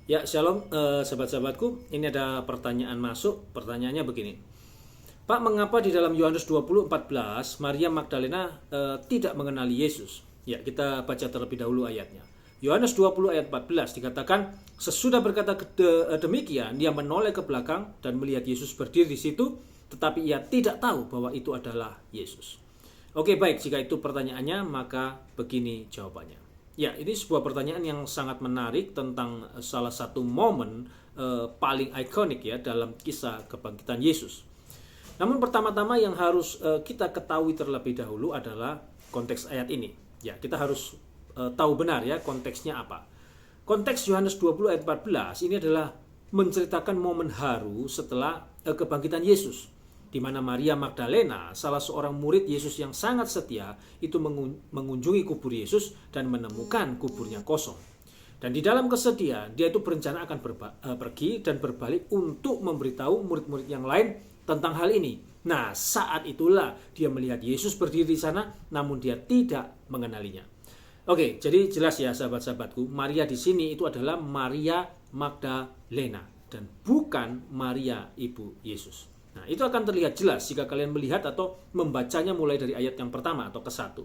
Ya, shalom sahabat-sahabatku. Ini ada pertanyaan masuk. Pertanyaannya begini. Pak, mengapa di dalam Yohanes 20:14 Maria Magdalena tidak mengenali Yesus? Ya, kita baca terlebih dahulu ayatnya. Yohanes 20 ayat 14 dikatakan, sesudah berkata demikian, dia menoleh ke belakang dan melihat Yesus berdiri di situ, tetapi ia tidak tahu bahwa itu adalah Yesus. Oke, baik, jika itu pertanyaannya, maka begini jawabannya. Ya, ini sebuah pertanyaan yang sangat menarik tentang salah satu momen paling ikonik ya dalam kisah kebangkitan Yesus. Namun pertama-tama yang harus kita ketahui terlebih dahulu adalah konteks ayat ini. Ya, kita harus tahu benar ya konteksnya apa. Konteks Yohanes 20 ayat 14 ini adalah menceritakan momen haru setelah kebangkitan Yesus, di mana Maria Magdalena, salah seorang murid Yesus yang sangat setia, itu mengunjungi kubur Yesus dan menemukan kuburnya kosong. Dan di dalam kesedihan, dia itu berencana akan pergi dan berbalik untuk memberitahu murid-murid yang lain tentang hal ini. Nah, saat itulah dia melihat Yesus berdiri di sana, namun dia tidak mengenalinya. Oke, jadi jelas ya sahabat-sahabatku, Maria di sini itu adalah Maria Magdalena dan bukan Maria ibu Yesus. Nah, itu akan terlihat jelas jika kalian melihat atau membacanya mulai dari ayat yang pertama atau ke-1.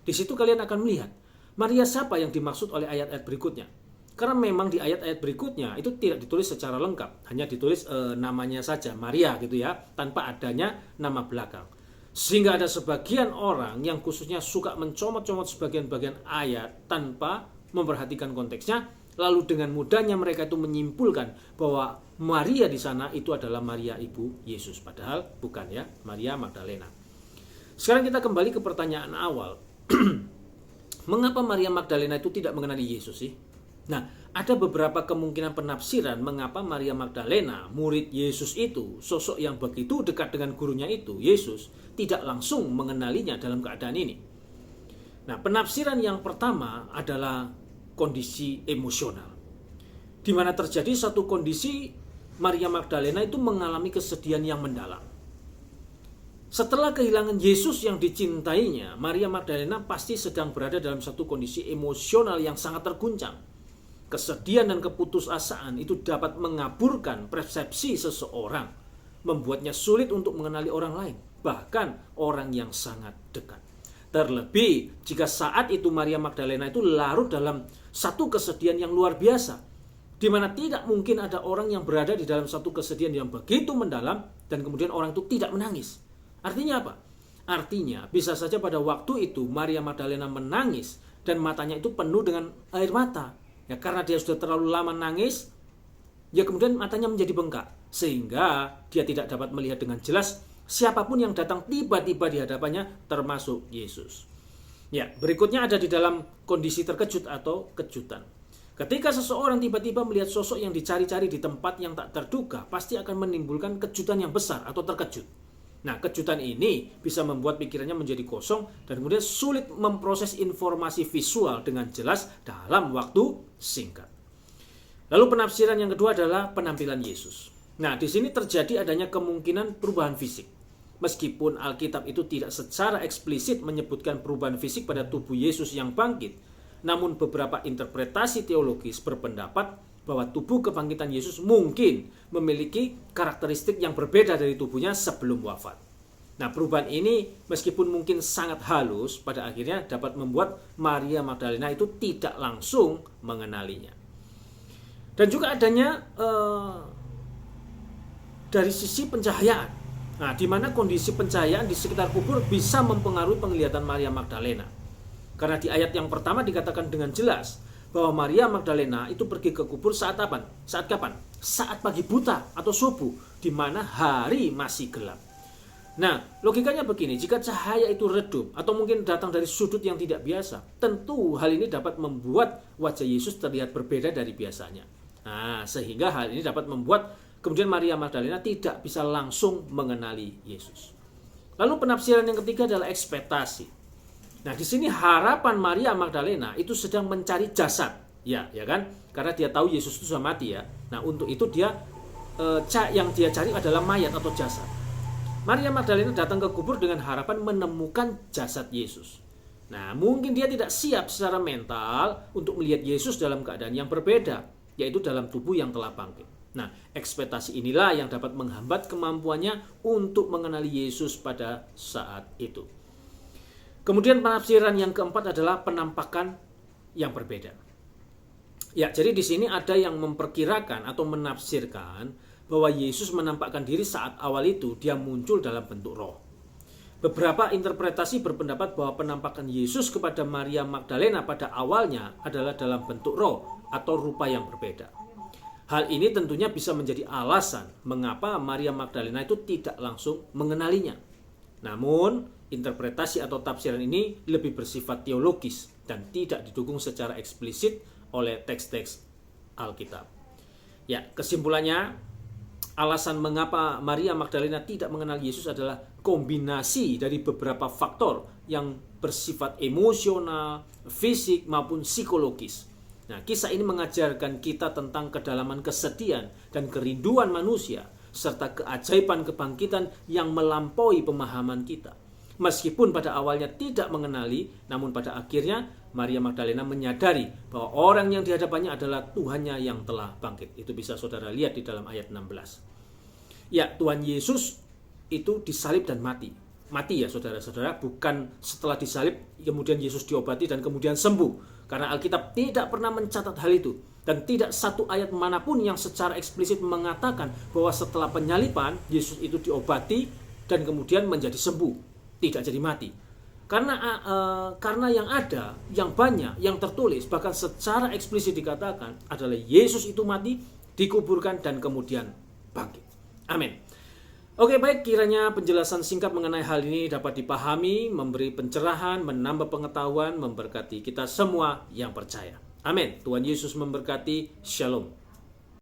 Di situ kalian akan melihat Maria siapa yang dimaksud oleh ayat-ayat berikutnya. Karena memang di ayat-ayat berikutnya itu tidak ditulis secara lengkap, hanya ditulis namanya saja Maria gitu ya, tanpa adanya nama belakang. Sehingga ada sebagian orang yang khususnya suka mencomot-comot sebagian bagian ayat tanpa memperhatikan konteksnya, lalu dengan mudahnya mereka itu menyimpulkan bahwa Maria di sana itu adalah Maria ibu Yesus, padahal bukan ya, Maria Magdalena. Sekarang kita kembali ke pertanyaan awal. Mengapa Maria Magdalena itu tidak mengenali Yesus sih? Nah, ada beberapa kemungkinan penafsiran mengapa Maria Magdalena, murid Yesus itu, sosok yang begitu dekat dengan gurunya itu, Yesus, tidak langsung mengenalinya dalam keadaan ini. Nah, penafsiran yang pertama adalah kondisi emosional, di mana terjadi satu kondisi Maria Magdalena itu mengalami kesedihan yang mendalam. Setelah kehilangan Yesus yang dicintainya, Maria Magdalena pasti sedang berada dalam satu kondisi emosional yang sangat terguncang. Kesedihan dan keputusasaan itu dapat mengaburkan persepsi seseorang, membuatnya sulit untuk mengenali orang lain, bahkan orang yang sangat dekat. Terlebih jika saat itu Maria Magdalena itu larut dalam satu kesedihan yang luar biasa, di mana tidak mungkin ada orang yang berada di dalam satu kesedihan yang begitu mendalam dan kemudian orang itu tidak menangis. Artinya apa? Artinya bisa saja pada waktu itu Maria Magdalena menangis dan matanya itu penuh dengan air mata. Ya, karena dia sudah terlalu lama nangis, ya kemudian matanya menjadi bengkak, sehingga dia tidak dapat melihat dengan jelas siapapun yang datang tiba-tiba di hadapannya, termasuk Yesus. Ya, berikutnya ada di dalam kondisi terkejut atau kejutan. Ketika seseorang tiba-tiba melihat sosok yang dicari-cari di tempat yang tak terduga, pasti akan menimbulkan kejutan yang besar atau terkejut. Nah, kejutan ini bisa membuat pikirannya menjadi kosong dan kemudian sulit memproses informasi visual dengan jelas dalam waktu singkat. Lalu penafsiran yang kedua adalah penampilan Yesus. Nah, di sini terjadi adanya kemungkinan perubahan fisik. Meskipun Alkitab itu tidak secara eksplisit menyebutkan perubahan fisik pada tubuh Yesus yang bangkit, namun beberapa interpretasi teologis berpendapat bahwa tubuh kebangkitan Yesus mungkin memiliki karakteristik yang berbeda dari tubuhnya sebelum wafat. Nah, perubahan ini meskipun mungkin sangat halus, pada akhirnya dapat membuat Maria Magdalena itu tidak langsung mengenalinya. Dan juga adanya dari sisi pencahayaan. Nah, di mana kondisi pencahayaan di sekitar kubur bisa mempengaruhi penglihatan Maria Magdalena. Karena di ayat yang pertama dikatakan dengan jelas bahwa Maria Magdalena itu pergi ke kubur saat apa? Saat kapan? Saat pagi buta atau subuh, di mana hari masih gelap. Nah, logikanya begini, jika cahaya itu redup atau mungkin datang dari sudut yang tidak biasa, tentu hal ini dapat membuat wajah Yesus terlihat berbeda dari biasanya. Nah, sehingga hal ini dapat membuat kemudian Maria Magdalena tidak bisa langsung mengenali Yesus. Lalu penafsiran yang ketiga adalah ekspektasi. Nah, di sini harapan Maria Magdalena itu sedang mencari jasad, ya kan? Karena dia tahu Yesus itu sudah mati ya. Nah, untuk itu dia yang dia cari adalah mayat atau jasad. Maria Magdalena datang ke kubur dengan harapan menemukan jasad Yesus. Nah, mungkin dia tidak siap secara mental untuk melihat Yesus dalam keadaan yang berbeda. yaitu dalam tubuh yang telah bangkit. Nah, ekspektasi inilah yang dapat menghambat kemampuannya untuk mengenali Yesus pada saat itu. Kemudian penafsiran yang keempat adalah penampakan yang berbeda. Ya, jadi di sini ada yang memperkirakan atau menafsirkan bahwa Yesus menampakkan diri saat awal itu dia muncul dalam bentuk roh. Beberapa interpretasi berpendapat bahwa penampakan Yesus kepada Maria Magdalena pada awalnya adalah dalam bentuk roh atau rupa yang berbeda. Hal ini tentunya bisa menjadi alasan mengapa Maria Magdalena itu tidak langsung mengenalinya. Namun, interpretasi atau tafsiran ini lebih bersifat teologis dan tidak didukung secara eksplisit oleh teks-teks Alkitab. Ya, kesimpulannya, alasan mengapa Maria Magdalena tidak mengenal Yesus adalah kombinasi dari beberapa faktor yang bersifat emosional, fisik, maupun psikologis. Nah, kisah ini mengajarkan kita tentang kedalaman kesedihan dan kerinduan manusia, serta keajaiban kebangkitan yang melampaui pemahaman kita. Meskipun pada awalnya tidak mengenali, namun pada akhirnya Maria Magdalena menyadari bahwa orang yang dihadapannya adalah Tuhannya yang telah bangkit. Itu bisa saudara lihat di dalam ayat 16. Ya, Tuhan Yesus itu disalib dan mati. Mati ya saudara-saudara, bukan setelah disalib kemudian Yesus diobati dan kemudian sembuh. Karena Alkitab tidak pernah mencatat hal itu. Dan tidak satu ayat manapun yang secara eksplisit mengatakan bahwa setelah penyaliban Yesus itu diobati dan kemudian menjadi sembuh, tidak jadi mati. Karena yang ada, yang banyak, yang tertulis, bahkan secara eksplisit dikatakan adalah Yesus itu mati, dikuburkan dan kemudian bangkit. Amin. Oke, baik, kiranya penjelasan singkat mengenai hal ini dapat dipahami, memberi pencerahan, menambah pengetahuan, memberkati kita semua yang percaya. Amin. Tuhan Yesus memberkati. Shalom.